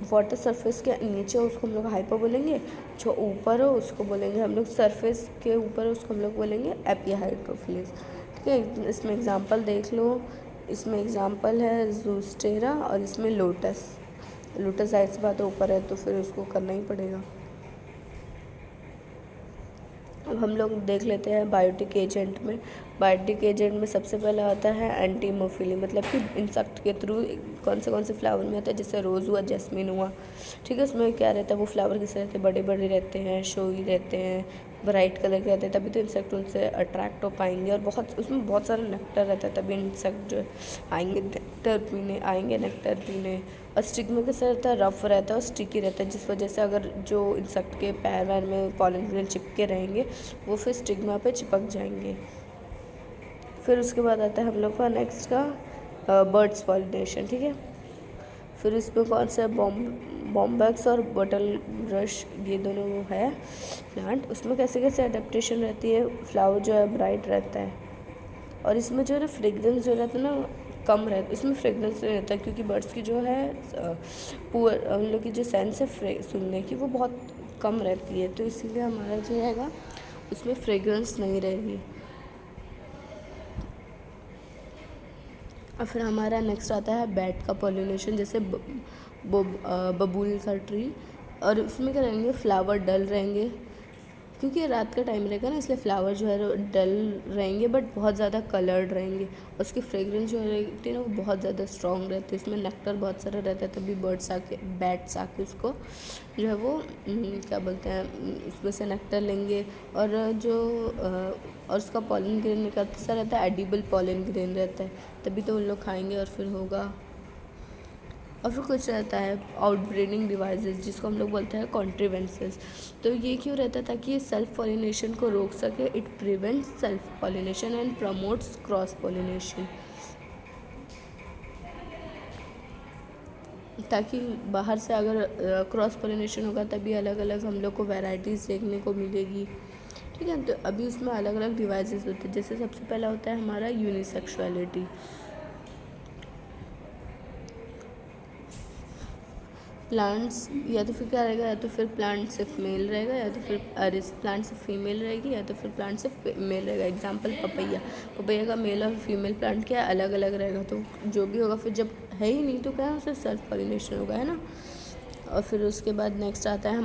वाटर सरफेस के नीचे उसको हम लोग हाइपो बोलेंगे, जो ऊपर हो उसको बोलेंगे हम लोग, सरफेस के ऊपर उसको हम लोग बोलेंगे एपीहाइड्रोफिली। ठीक है, इसमें एग्जांपल देख लो, इसमें एग्जांपल है ज़ूस्टेरा और इसमें लोटस। लोटस जाहिर सी बात ऊपर है तो फिर उसको करना ही पड़ेगा। अब हम लोग देख लेते हैं बायोटिक एजेंट में। बायोटिक एजेंट में सबसे पहला आता है एंटीमोफिली, मतलब कि इंसेक्ट के थ्रू कौन से फ्लावर में आता है, जैसे रोज़ हुआ, जैस्मिन हुआ। ठीक है, उसमें क्या रहता है, वो फ्लावर कैसे रहते हैं, बड़े बड़े रहते हैं, शोई रहते हैं, ब्राइट कलर के रहते हैं, तभी तो इंसेक्ट उनसे अट्रैक्ट हो पाएंगे। और बहुत उसमें बहुत सारा नेक्टर रहता है, तभी इंसेक्ट जो आएंगे नेक्टर पीने। और स्टिग्मा कैसा रहता है, रफ रहता है और स्टिकी रहता है, जिस वजह से अगर जो इंसेक्ट के पैर वैर में पॉलन ग्रेन चिपके रहेंगे वो फिर स्टिग्मा पे चिपक जाएंगे। फिर उसके बाद आता है हम लोग का नेक्स्ट का बर्ड्स पॉलिनेशन। ठीक है, फिर इसमें कौन सा बॉम्बैक्स और बटल ब्रश, ये दोनों वो है प्लांट, उसमें कैसे कैसे अडेप्टेशन रहती है। फ्लावर जो है ब्राइट रहता है, और इसमें जो है ना फ्रेगरेंस जो रहता है ना कम रहता है, इसमें फ्रेगरेंस नहीं रहता, क्योंकि बर्ड्स की जो है पुअर, उन लोग की जो सेंस है सुनने की वो बहुत कम रहती है, तो इसीलिए हमारा जो रहेगा उसमें फ्रेगरेंस नहीं रहेगी। और फिर हमारा नेक्स्ट आता है बैट का पॉलिनेशन, जैसे बबूल का ट्री, और उसमें क्या रहेंगे, फ्लावर डल रहेंगे, क्योंकि रात का टाइम रहेगा ना, इसलिए फ्लावर जो है डल रहेंगे बट बहुत ज़्यादा कलर्ड रहेंगे। उसकी फ्रेगरेंस जो रहती है ना वो बहुत ज़्यादा स्ट्रॉन्ग रहती है, इसमें नेक्टर बहुत सारा रहता है, तभी बैट्स आके उसको जो है वो क्या बोलते हैं, उसमें से नेक्टर लेंगे। और और उसका पॉलन ग्रेन कैसा रहता है, एडिबल पॉलन ग्रेन रहता है, तभी तो उन लोग खाएंगे और फिर होगा। और फिर कुछ रहता है आउटब्रीडिंग डिवाइसेस, जिसको हम लोग बोलते हैं कॉन्ट्रीवेंसेस। तो ये क्यों रहता है, ताकि ये सेल्फ पॉलिनेशन को रोक सके। It prevents self pollination and promotes cross pollination, ताकि बाहर से अगर क्रॉस पॉलिनेशन होगा तभी अलग अलग हम लोग को वैरायटीज़ देखने को मिलेगी। ठीक है, तो अभी उसमें अलग अलग डिवाइसेस होते हैं, जैसे सबसे पहला होता है हमारा यूनिसेक्सुअलिटी। प्लांट्स या तो फिर क्या रहेगा, या तो फिर प्लांट सिर्फ मेल रहेगा, या तो फिर अरे प्लांट सिर्फ फीमेल रहेगी, या तो फिर प्लांट सिर्फ मेल रहेगा। एग्जांपल पपैया, पपैया का मेल और फीमेल प्लांट क्या अलग अलग रहेगा, तो जो भी होगा फिर जब है ही नहीं तो क्या उससे सेल्फ पॉलिनेशन होगा, है ना। और फिर उसके बाद नेक्स्ट आता है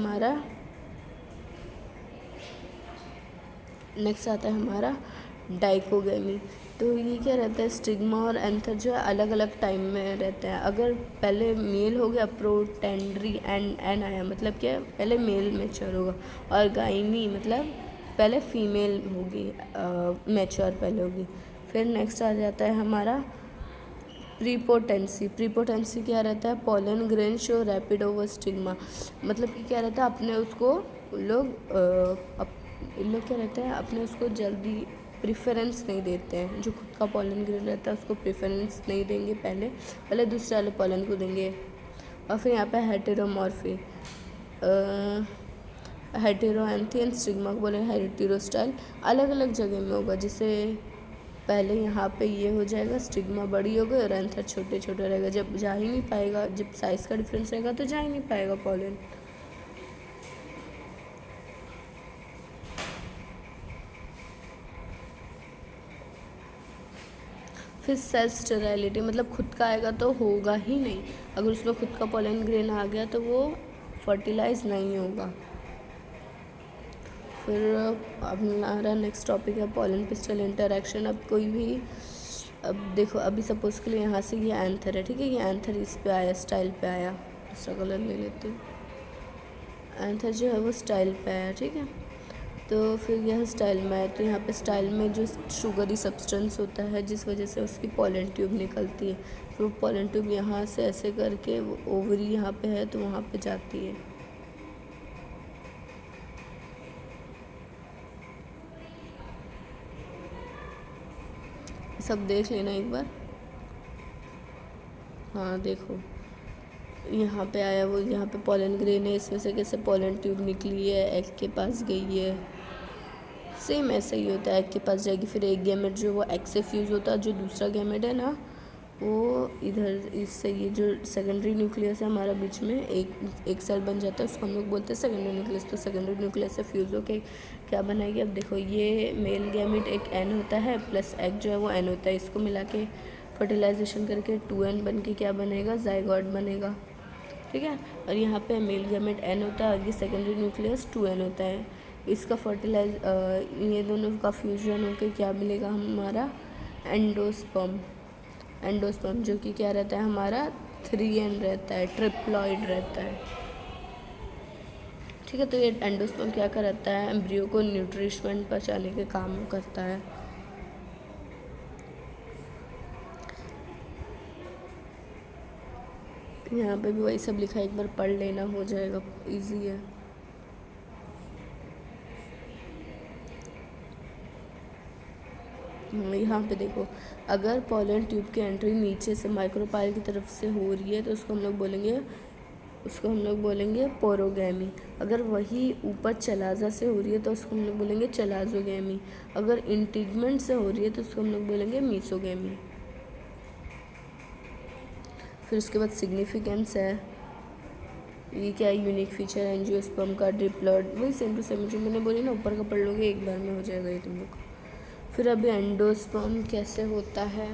हमारा डाइकोगेमी। तो ये क्या रहता है, स्टिग्मा और एंथर जो है अलग अलग टाइम में रहते हैं। अगर पहले मेल हो गया प्रोटेंडरी एन आया, मतलब क्या पहले मेल मैच्योर होगा, और गाइनी मतलब पहले फीमेल होगी, मैच्योर पहले होगी। फिर नेक्स्ट आ जाता है हमारा प्रीपोटेंसी क्या रहता है, pollen grain show rapid over stigma, मतलब कि क्या रहता है अपने उसको लोग क्या रहता है अपने उसको जल्दी प्रेफरेंस नहीं देते हैं। जो खुद का पोलन ग्रेन रहता है उसको प्रेफरेंस नहीं देंगे, पहले दूसरे वाले पोलन को देंगे। और फिर यहाँ पे हेटेरोमॉर्फी, हेटेरोएंथी एंड स्टिग्मा को बोलेंगे हेटेरोस्टाइल, अलग अलग जगह में होगा। जैसे पहले यहाँ पे ये हो जाएगा, स्टिग्मा बड़ी हो गई और एंथर छोटे छोटे रहेगा, जब जा ही नहीं पाएगा, जब साइज़ का डिफरेंस रहेगा तो जा ही नहीं पाएगा पॉलन। फिर सेल्फ स्टेरिलिटी, मतलब खुद का आएगा तो होगा ही नहीं, अगर उसमें खुद का पॉलन ग्रेन आ गया तो वो फर्टिलाइज नहीं होगा। फिर अब हमारा नेक्स्ट टॉपिक है पॉलन पिस्टल इंटरेक्शन। अब कोई भी, अब देखो अभी सपोज के लिए यहाँ से ये एंथर है, ठीक है, ये एंथर इस पे आया, स्टाइल पे आया, दूसरा कलर ले लेते हैं। एंथर जो है वो स्टाइल पे आया, ठीक है, तो फिर यह स्टाइल में है, तो यहाँ पे स्टाइल में जो शुगरी सब्सटेंस होता है जिस वजह से उसकी पॉलन ट्यूब निकलती है, तो पॉलन ट्यूब यहाँ से ऐसे करके ओवरी यहाँ पे है तो वहाँ पे जाती है। सब देख लेना एक बार। हाँ देखो यहाँ पे आया, वो यहाँ पे पॉलन ग्रेन है, इसमें से कैसे पॉलन ट्यूब निकली है, एग के पास गई है, सेम ऐसे ही होता है, एग के पास जाएगी, फिर एक गैमेट जो वो एग से फ्यूज़ होता है, जो दूसरा गैमेट है ना वो इधर इससे, ये जो सेकेंडरी न्यूक्लियस है हमारा बीच में एक सेल बन जाता है, उसको हम लोग बोलते हैं सेकेंडरी न्यूक्लियस। तो सेकेंडरी न्यूक्लियस से फ्यूज़ होके क्या बनाएगी, अब देखो ये मेल गैमेट एक एन होता है प्लस एग जो है वो एन होता है, इसको मिला के फर्टिलाइजेशन करके 2n बन के क्या बनेगा, जाइगोट बनेगा, ठीक है। और यहाँ पे मेल गैमेट एन होता है और ये सेकेंडरी न्यूक्लियस 2n होता है, इसका ये दोनों का फ्यूजन होकर क्या मिलेगा हमारा, एंडोस्पर्म जो कि क्या रहता है हमारा 3n रहता है, ट्रिप्लॉइड रहता है, ठीक है। तो ये एंडोस्पर्म क्या करता है, एम्ब्रियो को न्यूट्रिशमेंट पहुँचाने के काम करता है। यहाँ पे भी वही सब लिखा है, एक बार पढ़ लेना, हो जाएगा, इजी है। यहाँ पे देखो, अगर पॉलन ट्यूब की एंट्री नीचे से माइक्रोपाइल की तरफ से हो रही है तो उसको हम लोग बोलेंगे पोरोगैमी। अगर वही ऊपर चलाजा से हो रही है तो उसको हम लोग बोलेंगे चलाजोगैमी। अगर इंटीगमेंट से हो रही है तो उसको हम लोग बोलेंगे मीसोगैमी। फिर उसके बाद सिग्निफिकेंस है, ये क्या है, यूनिक फीचर एंजियोस्पर्म का डिप्लॉइड, वही सेम टू सेम जो मैंने बोली ना, ऊपर का पढ़ लोगे एक बार में हो जाएगा ये तुम लोग। फिर अभी एंडोस्पर्म कैसे होता है,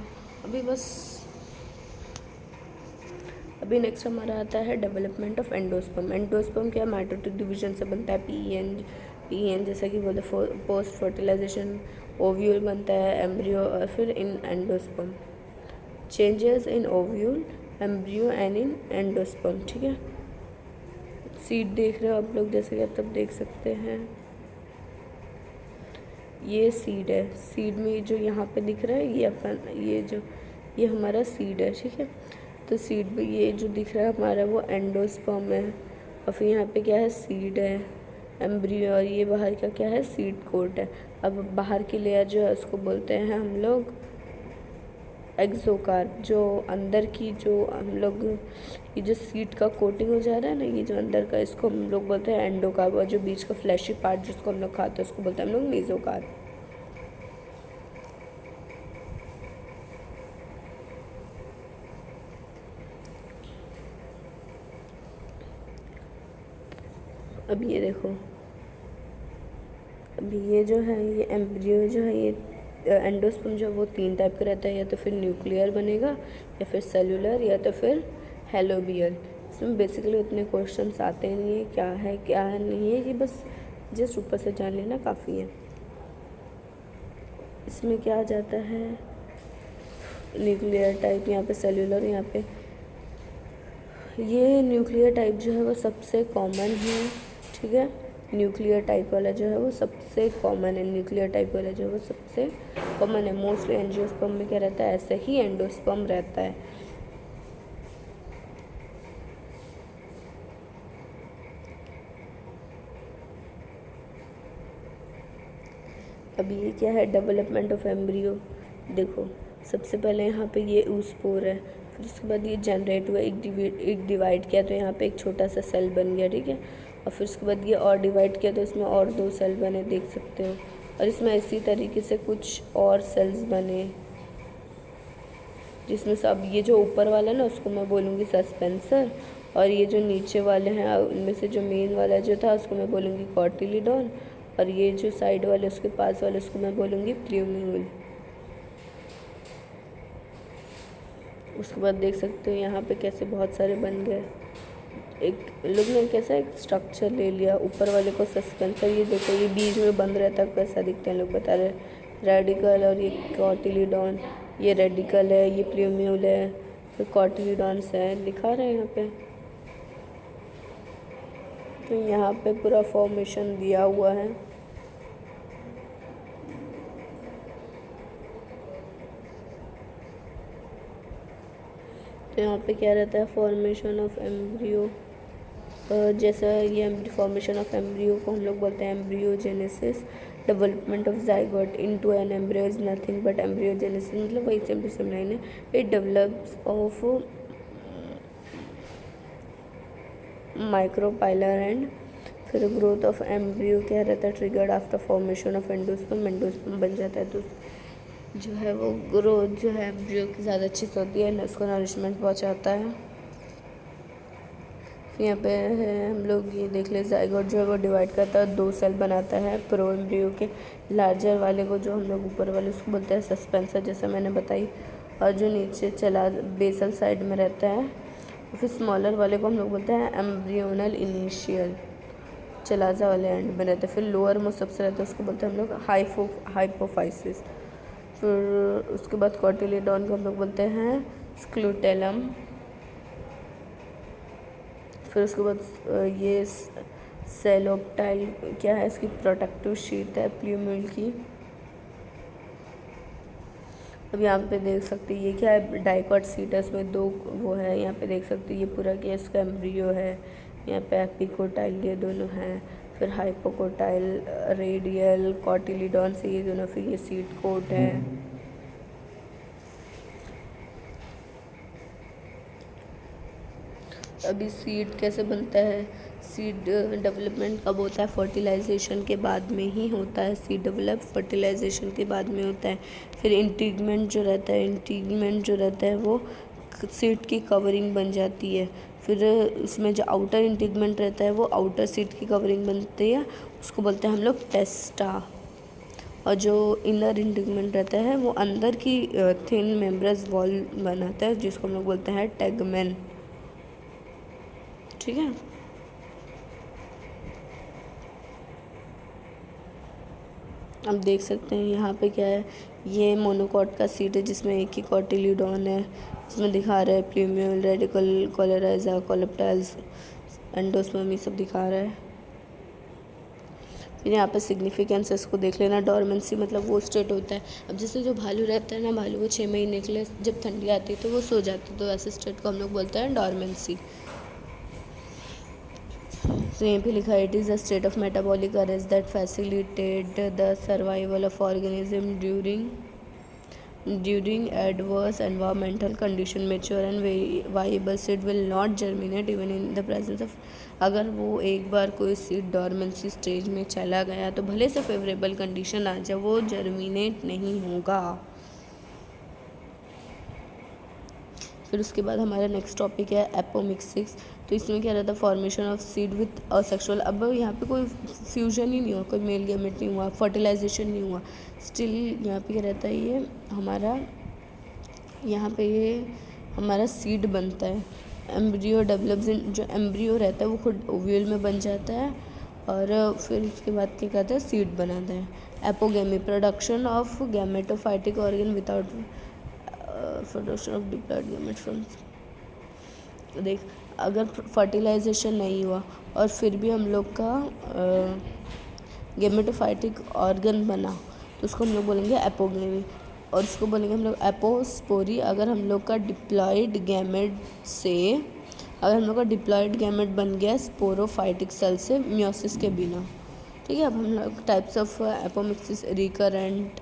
अभी नेक्स्ट हमारा आता है डेवलपमेंट ऑफ एंडोस्पर्म। एंडोस्पर्म क्या माइटोटिक डिवीजन से बनता है, पीएन जैसा कि बोलते पोस्ट फर्टिलाइजेशन, ओव्यूल बनता है, एम्ब्रियो, और फिर in endosperm, changes in ovule, embryo and in endosperm, ठीक है। सीड देख रहे हो आप लोग, जैसे कि आप तब देख सकते हैं, ये सीड है, सीड में जो यहाँ पे दिख रहा है ये हमारा सीड है, ठीक है। तो सीड में ये जो दिख रहा है हमारा वो एंडोस्पर्म है, और फिर यहाँ पे क्या है, सीड है, एम्ब्रियो, और ये बाहर का क्या है, सीड कोट है। अब बाहर की लेयर जो है उसको बोलते हैं हम लोग एक्सोकार्प, जो अंदर की जो हम लोग ये जो सीड का कोटिंग हो जा रहा है ना, ये जो अंदर का, इसको हम लोग बोलते हैं एंडोकार्प, और जो बीच का फ्लैशी पार्ट जिसको हम लोग खाते हैं उसको बोलते हैं हम लोग मेसोकार्प। अब ये देखो, अब ये जो है, ये एम्ब्रियो जो है, ये एंडोस्पर्म जो है वो 3 टाइप का रहता है, या तो फिर न्यूक्लियर बनेगा, या फिर सेलुलर, या तो फिर हेलोबियल। इसमें बेसिकली उतने क्वेश्चंस आते नहीं है क्या है नहीं है, ये बस जस्ट ऊपर से जान लेना काफ़ी है। इसमें क्या आ जाता है, न्यूक्लियर टाइप, यहाँ पे सेलुलर, यहाँ पे ये न्यूक्लियर टाइप जो है वो सबसे कॉमन है, ठीक है। न्यूक्लियर टाइप वाला जो है वो सबसे कॉमन है, न्यूक्लियर टाइप वाला जो है वो सबसे कॉमन है। मोस्टली एंजियोस्पर्म में क्या रहता है, ऐसे ही एंडोस्पर्म रहता है। अभी ये क्या है, डेवलपमेंट ऑफ एम्ब्रियो। देखो, सबसे पहले यहाँ पे ये oospore है, फिर उसके बाद ये जनरेट हुआ, एक डिवाइड किया तो यहाँ पे एक छोटा सा सेल बन गया, ठीक है। और फिर उसके बाद ये और डिवाइड किया तो इसमें और 2 सेल बने, देख सकते हो। और इसमें इसी तरीके से कुछ और सेल्स बने, जिसमें से अब ये जो ऊपर वाला ना उसको मैं बोलूँगी सस्पेंसर, और ये जो नीचे वाले हैं उनमें से जो मेन वाला जो था उसको मैं बोलूँगी कॉटिलीडॉन, और ये जो साइड वाले उसके पास वाले उसको मैं बोलूँगी प्ल्यूम्यूल। उसके बाद देख सकते हो यहाँ पे कैसे बहुत सारे बन गए। एक लोग ने कैसा एक स्ट्रक्चर ले लिया, ऊपर वाले को सस्पेंसर, ये देखो ये बीच में बंद रहता है, कैसा दिखते हैं लोग बता रहे, रेडिकल, और ये कॉटिलीडॉन, ये रेडिकल है, ये प्ल्यूम्यूल है, फिर कॉटिलीडॉन्स है, दिखा रहे हैं यहाँ पे। तो यहाँ पे पूरा फॉर्मेशन दिया हुआ है। तो यहाँ पे क्या रहता है, फॉर्मेशन ऑफ एम्ब्रियो, जैसा ये फॉर्मेशन ऑफ एम्ब्रियो को हम लोग बोलते हैं embryogenesis. Development of zygote into an embryo is nothing but embryogenesis, मतलब वही सेम टू सेम लाइन है। It develops of micropylar and, फिर ग्रोथ ऑफ एम्ब्रियो क्या रहता है, triggered after formation of endosperm, endosperm बन जाता है। तो जो है वो ग्रोथ जो है एम्ब्रियो की ज़्यादा अच्छी से होती है, उसको नरिशमेंट पहुँचाता है। फिर यहाँ पे है हम लोग ये देख ले, जाइगोट जो है वो डिवाइड करता है, 2 सेल बनाता है प्रो एम्ब्रियो के। लार्जर वाले को जो हम लोग ऊपर वाले उसको बोलते हैं सस्पेंसर, जैसा मैंने बताई, और जो नीचे चला बेसल साइड में रहता है। फिर स्मॉलर वाले को हम लोग बोलते हैं एम्ब्रियोनल इनिशियल, चलाजा वाले एंड में रहता है। फिर लोअर मोस्ट सबसे रहता है उसको बोलते हैं हम लोग हाइपोफाइसिस। फिर उसके बाद कॉटिलीडॉन को हम लोग बोलते हैं स्क्लूटेलम। फिर उसके बाद ये सेलोप्टाइल क्या है, इसकी प्रोटेक्टिव शीट है प्ल्यूम्यूल की। अब यहाँ पे देख सकते हैं ये क्या है, डाइकॉट सीट है, इसमें 2 वो है। यहाँ पे देख सकते हैं ये पूरा क्या इसका एम्ब्रियो है। यहाँ पे एपिकोटाइल ये दोनों हैं, फिर हाइपोकोटाइल, रेडियल, कॉटिलीडॉन से ये दोनों, फिर ये सीट कोट है। अभी सीड कैसे बनता है, सीड डेवलपमेंट कब होता है, फर्टिलाइजेशन के बाद में ही होता है। सीड डेवलप फर्टिलाइजेशन के बाद में होता है। फिर इंटीगमेंट जो रहता है वो सीड की कवरिंग बन जाती है। फिर इसमें जो आउटर इंटीगमेंट रहता है वो आउटर सीड की कवरिंग बनती है, उसको बोलते हैं हम लोग टेस्टा। और जो इनर इंटीगमेंट रहता है वो अंदर की थिन मेम्ब्रेस वॉल बनाता है, जिसको हम लोग बोलते हैं टेगमेन, ठीक है। अब देख सकते हैं यहाँ पे क्या है, ये मोनोकॉट का सीट है जिसमें एक ही कॉटिलीडॉन है। इसमें दिखा रहा है प्ल्यूम्यूल, रेडिकल, कोलेराइजा, कोलेप्टाइल्स, एंडोस्पर्म, ये सब दिखा रहा है। फिर यहाँ पे सिग्निफिकेंस इसको देख लेना। डॉर्मेंसी मतलब वो स्टेट होता है, अब जैसे जो भालू रहता है ना, भालू वो 6 महीने के लिए जब ठंडी आती है तो वो सो जाती है, तो ऐसे स्टेट को हम लोग बोलते हैं डॉर्मेंसी। तो यहाँ पे लिखा है, it is a state of metabolic arrest that facilitate the survival of organism during adverse environmental condition. Mature and viable seed will not germinate even in the presence of, अगर वो एक बार कोई सीड डॉर्मेंसी स्टेज में चला गया तो भले से फेवरेबल कंडीशन आ जाए वो जर्मिनेट नहीं होगा। फिर उसके बाद हमारा नेक्स्ट टॉपिक है एपोमिक्सिस। तो इसमें क्या रहता है, formation of seed with asexual. अब यहाँ पे कोई फ्यूजन ही नहीं हुआ, कोई मेल गैमेट नहीं हुआ, फर्टिलाइजेशन नहीं हुआ, स्टिल यहाँ पे क्या रहता है, ये हमारा यहाँ पे ये हमारा सीड बनता है। एम्ब्रियो डेवलप्स इन, जो एम्ब्रियो रहता है वो खुद ओव्यूल में बन जाता है और फिर उसके बाद क्या कहते हैं, सीड बनाते हैं। Apogamy, production of gametophytic organ without production of diploid gamete from. देख, अगर फर्टिलाइजेशन नहीं हुआ और फिर भी हम लोग का गैमेटोफाइटिक ऑर्गन बना तो उसको हम लोग बोलेंगे एपोगेमी। और उसको बोलेंगे हम लोग एपोस्पोरी, अगर हम लोग का डिप्लॉयड गैमेट से, अगर हम लोग का डिप्लॉयड गैमेट बन गया स्पोरोफाइटिक सेल से मियोसिस के बिना। ठीक है, अब हम लोग टाइप्स ऑफ एपोमिक्सिस, रिकरेंट,